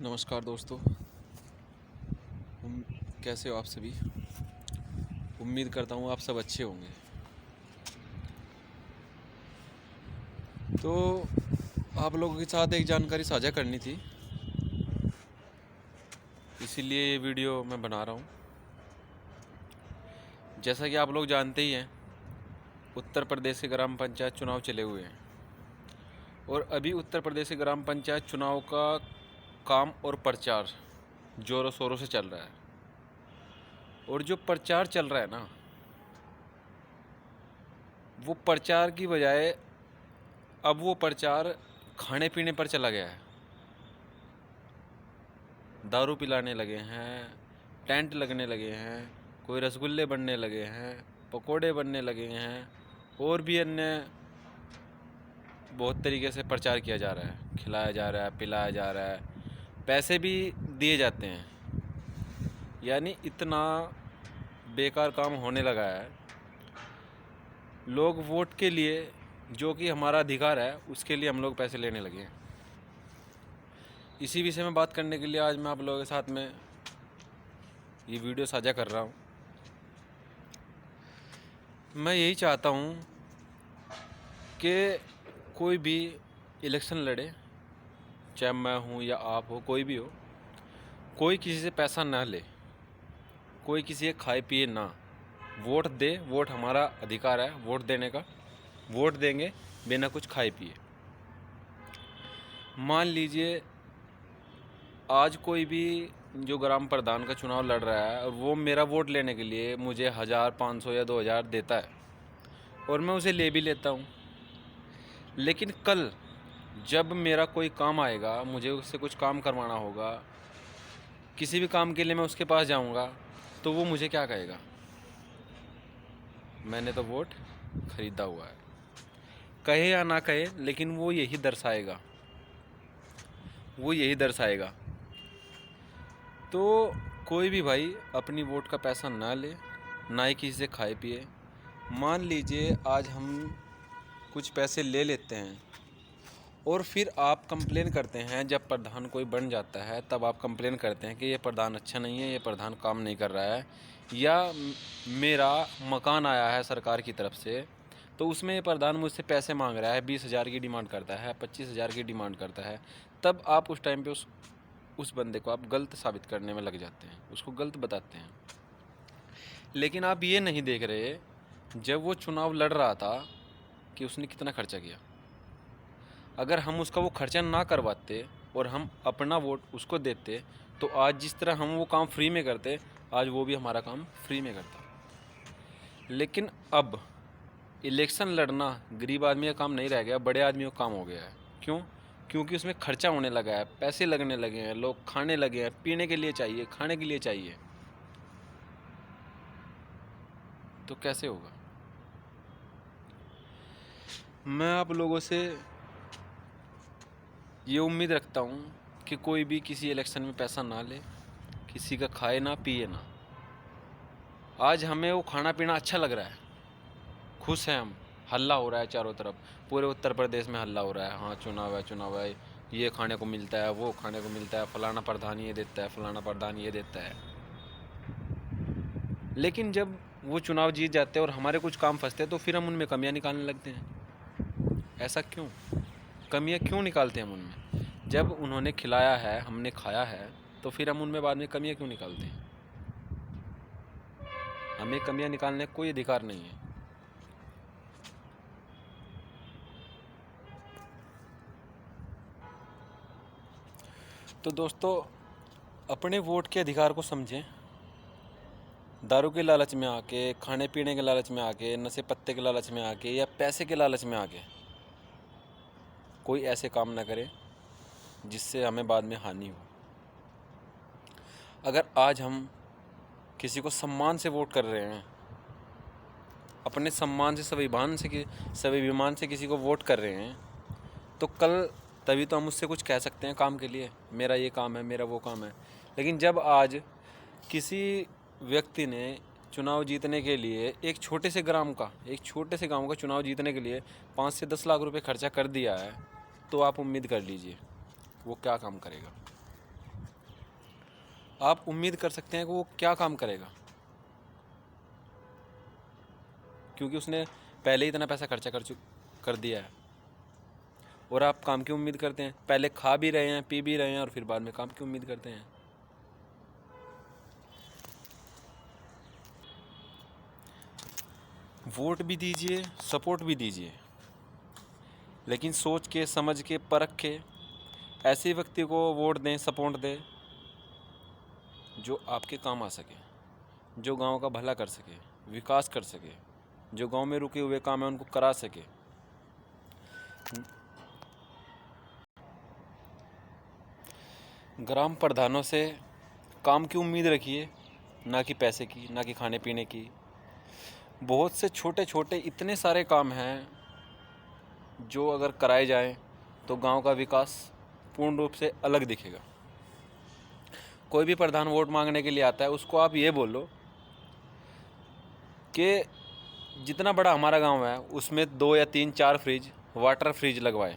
नमस्कार दोस्तों। कैसे हो आप सभी। उम्मीद करता हूँ आप सब अच्छे होंगे। तो आप लोगों के साथ एक जानकारी साझा करनी थी, इसीलिए ये वीडियो मैं बना रहा हूँ। जैसा कि आप लोग जानते ही हैं, उत्तर प्रदेश के ग्राम पंचायत चुनाव चले हुए हैं और अभी उत्तर प्रदेश के ग्राम पंचायत चुनाव का काम और प्रचार ज़ोरों शोरों से चल रहा है। और जो प्रचार चल रहा है ना, वो प्रचार की बजाय अब वो प्रचार खाने पीने पर चला गया है। दारू पिलाने लगे हैं, टेंट लगने लगे हैं, कोई रसगुल्ले बनने लगे हैं, पकोड़े बनने लगे हैं, और भी अन्य बहुत तरीके से प्रचार किया जा रहा है। खिलाया जा रहा है, पिलाया जा रहा है, पैसे भी दिए जाते हैं। यानी इतना बेकार काम होने लगा है। लोग वोट के लिए, जो कि हमारा अधिकार है, उसके लिए हम लोग पैसे लेने लगे हैं। इसी विषय में बात करने के लिए आज मैं आप लोगों के साथ में ये वीडियो साझा कर रहा हूँ। मैं यही चाहता हूँ कि कोई भी इलेक्शन लड़े, चाहे मैं हूँ या आप हो, कोई भी हो, कोई किसी से पैसा ना ले, कोई किसी के खाए पिए ना। वोट दे, वोट हमारा अधिकार है वोट देने का। वोट देंगे बिना कुछ खाए पिए। मान लीजिए आज कोई भी जो ग्राम प्रधान का चुनाव लड़ रहा है और वो मेरा वोट लेने के लिए मुझे 1000, 500 या 2000 देता है और मैं उसे ले भी लेता हूँ। लेकिन कल जब मेरा कोई काम आएगा, मुझे उससे कुछ काम करवाना होगा, किसी भी काम के लिए मैं उसके पास जाऊँगा, तो वो मुझे क्या कहेगा? मैंने तो वोट खरीदा हुआ है। कहे या ना कहे, लेकिन वो यही दर्शाएगा। तो कोई भी भाई अपनी वोट का पैसा ना ले, ना ही किसी से खाए पिए। मान लीजिए आज हम कुछ पैसे ले लेते हैं और फिर आप कंप्लेन करते हैं। जब प्रधान कोई बन जाता है तब आप कंप्लेन करते हैं कि ये प्रधान अच्छा नहीं है, ये प्रधान काम नहीं कर रहा है, या मेरा मकान आया है सरकार की तरफ से तो उसमें ये प्रधान मुझसे पैसे मांग रहा है, 20,000 की डिमांड करता है, 25,000 की डिमांड करता है। तब आप उस टाइम पे उस बंदे को आप गलत साबित करने में लग जाते हैं, उसको गलत बताते हैं। लेकिन आप ये नहीं देख रहे जब वो चुनाव लड़ रहा था कि उसने कितना खर्चा किया। अगर हम उसका वो खर्चा ना करवाते और हम अपना वोट उसको देते, तो आज जिस तरह हम वो काम फ्री में करते, आज वो भी हमारा काम फ्री में करता। लेकिन अब इलेक्शन लड़ना गरीब आदमी का काम नहीं रह गया, बड़े आदमियों का काम हो गया है। क्यों? क्योंकि उसमें खर्चा होने लगा है, पैसे लगने लगे हैं, लोग खाने लगे हैं, पीने के लिए चाहिए, खाने के लिए चाहिए। तो कैसे होगा? मैं आप लोगों से ये उम्मीद रखता हूँ कि कोई भी किसी इलेक्शन में पैसा ना ले, किसी का खाए ना पिए ना। आज हमें वो खाना पीना अच्छा लग रहा है, खुश हैं हम, हल्ला हो रहा है चारों तरफ, पूरे उत्तर प्रदेश में हल्ला हो रहा है। हाँ, चुनाव है, ये खाने को मिलता है, वो खाने को मिलता है, फलाना प्रधान ये देता है, फलाना प्रधान ये देता है। लेकिन जब वो चुनाव जीत जाते हैं और हमारे कुछ काम फंसते हैं, तो फिर हम उनमें कमियां निकालने लगते हैं। ऐसा क्यों? कमियां क्यों निकालते हैं हम उनमें? जब उन्होंने खिलाया है, हमने खाया है, तो फिर हम उनमें बाद में कमियां क्यों निकालते हैं? हमें कमियां निकालने का कोई अधिकार नहीं है। तो दोस्तों, अपने वोट के अधिकार को समझें। दारू के लालच में आके, खाने पीने के लालच में आके, नशे पत्ते के लालच में आके, या पैसे के लालच में आके कोई ऐसे काम ना करे जिससे हमें बाद में हानि हो। अगर आज हम किसी को सम्मान से वोट कर रहे हैं, अपने सम्मान से, स्वाभिमान से किसी को वोट कर रहे हैं, तो कल तभी तो हम उससे कुछ कह सकते हैं काम के लिए, मेरा ये काम है, मेरा वो काम है। लेकिन जब आज किसी व्यक्ति ने चुनाव जीतने के लिए एक छोटे से गांव का चुनाव जीतने के लिए 5 से 10 लाख रुपए खर्चा कर दिया है, तो आप उम्मीद कर लीजिए वो क्या काम करेगा। आप उम्मीद कर सकते हैं कि वो क्या काम करेगा, क्योंकि उसने पहले ही इतना पैसा खर्चा कर दिया है। और आप काम की उम्मीद करते हैं, पहले खा भी रहे हैं, पी भी रहे हैं, और फिर बाद में काम की उम्मीद करते हैं। वोट भी दीजिए, सपोर्ट भी दीजिए, लेकिन सोच के, समझ के, परख के ऐसे व्यक्ति को वोट दें, सपोर्ट दें जो आपके काम आ सके, जो गांव का भला कर सके, विकास कर सके, जो गांव में रुके हुए काम है उनको करा सके। ग्राम प्रधानों से काम की उम्मीद रखिए, ना कि पैसे की, ना कि खाने पीने की। बहुत से छोटे छोटे इतने सारे काम हैं जो अगर कराए जाएं तो गांव का विकास पूर्ण रूप से अलग दिखेगा। कोई भी प्रधान वोट मांगने के लिए आता है, उसको आप ये बोलो कि जितना बड़ा हमारा गांव है उसमें 2 या 3 4 फ्रिज, वाटर फ्रिज लगवाएं,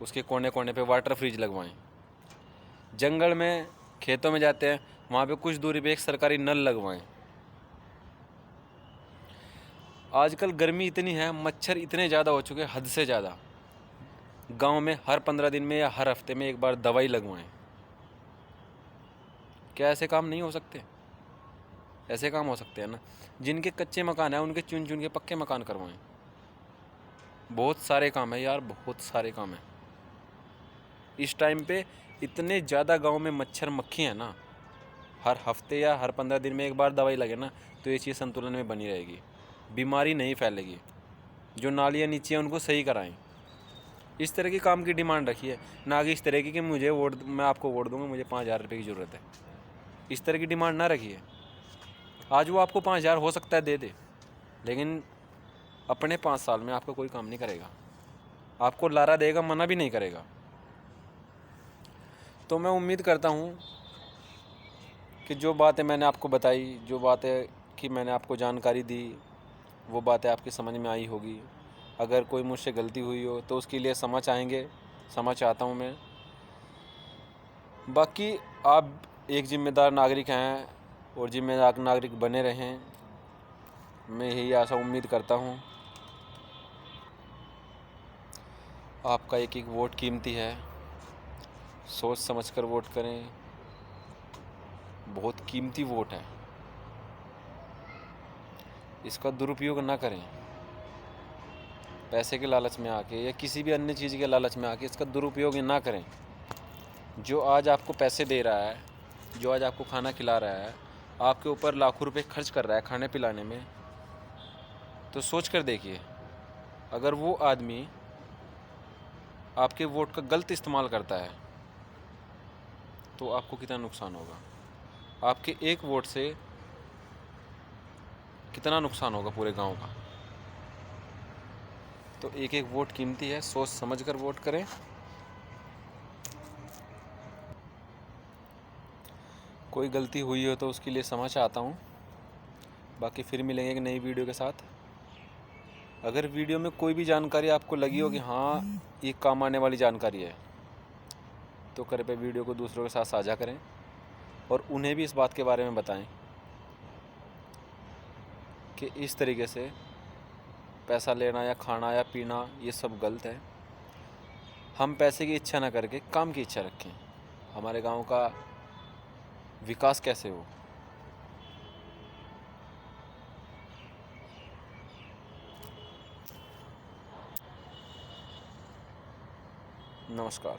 उसके कोने कोने पे वाटर फ्रिज लगवाएं। जंगल में, खेतों में जाते हैं, वहाँ पे कुछ दूरी पे एक सरकारी नल लगवाएं। आजकल गर्मी इतनी है, मच्छर इतने ज़्यादा हो चुके हैं, हद से ज़्यादा। गांव में हर 15 दिन में या हर हफ्ते में एक बार दवाई लगवाएं। क्या ऐसे काम नहीं हो सकते? ऐसे काम हो सकते हैं ना। जिनके कच्चे मकान हैं उनके चुन चुन के पक्के मकान करवाएं। बहुत सारे काम है यार, बहुत सारे काम है। इस टाइम पे इतने ज़्यादा गांव में मच्छर मक्खी हैं ना, हर हफ्ते या हर 15 दिन में एक बार दवाई लगे ना तो ये चीज़ संतुलन में बनी रहेगी, बीमारी नहीं फैलेगी। जो नालियाँ नीचे हैं उनको सही कराएं। इस तरह की काम की डिमांड रखिए, ना कि इस तरह की कि मुझे वोट, मैं आपको वोट दूंगा, मुझे 5,000 रुपये की ज़रूरत है। इस तरह की डिमांड ना रखिए। आज वो आपको 5,000 हो सकता है दे दे, लेकिन अपने 5 साल में आपका कोई काम नहीं करेगा, आपको लारा देगा, मना भी नहीं करेगा। तो मैं उम्मीद करता हूँ कि जो बातें मैंने आपको बताई, जो बातें की मैंने आपको जानकारी दी, वो बातें आपकी समझ में आई होगी। अगर कोई मुझसे गलती हुई हो तो उसके लिए क्षमा चाहेंगे, क्षमा चाहता हूँ मैं। बाकी आप एक जिम्मेदार नागरिक हैं और जिम्मेदार नागरिक बने रहें, मैं यही आशा उम्मीद करता हूँ। आपका एक एक वोट कीमती है, सोच समझ कर वोट करें। बहुत कीमती वोट है, इसका दुरुपयोग ना करें। पैसे के लालच में आके या किसी भी अन्य चीज़ के लालच में आके इसका दुरुपयोग ना करें। जो आज आपको पैसे दे रहा है, जो आज आपको खाना खिला रहा है, आपके ऊपर लाखों रुपए खर्च कर रहा है खाने पिलाने में, तो सोच कर देखिए, अगर वो आदमी आपके वोट का गलत इस्तेमाल करता है तो आपको कितना नुकसान होगा। आपके एक वोट से कितना नुकसान होगा पूरे गांव का। तो एक एक वोट कीमती है, सोच समझ कर वोट करें। कोई गलती हुई हो तो उसके लिए क्षमा चाहता हूँ। बाकी फिर मिलेंगे एक नई वीडियो के साथ। अगर वीडियो में कोई भी जानकारी आपको लगी हो कि हाँ ये काम आने वाली जानकारी है, तो कृपया वीडियो को दूसरों के साथ साझा करें और उन्हें भी इस बात के बारे में बताएं कि इस तरीके से पैसा लेना या खाना या पीना ये सब गलत है। हम पैसे की इच्छा ना करके काम की इच्छा रखें, हमारे गांव का विकास कैसे हो। नमस्कार।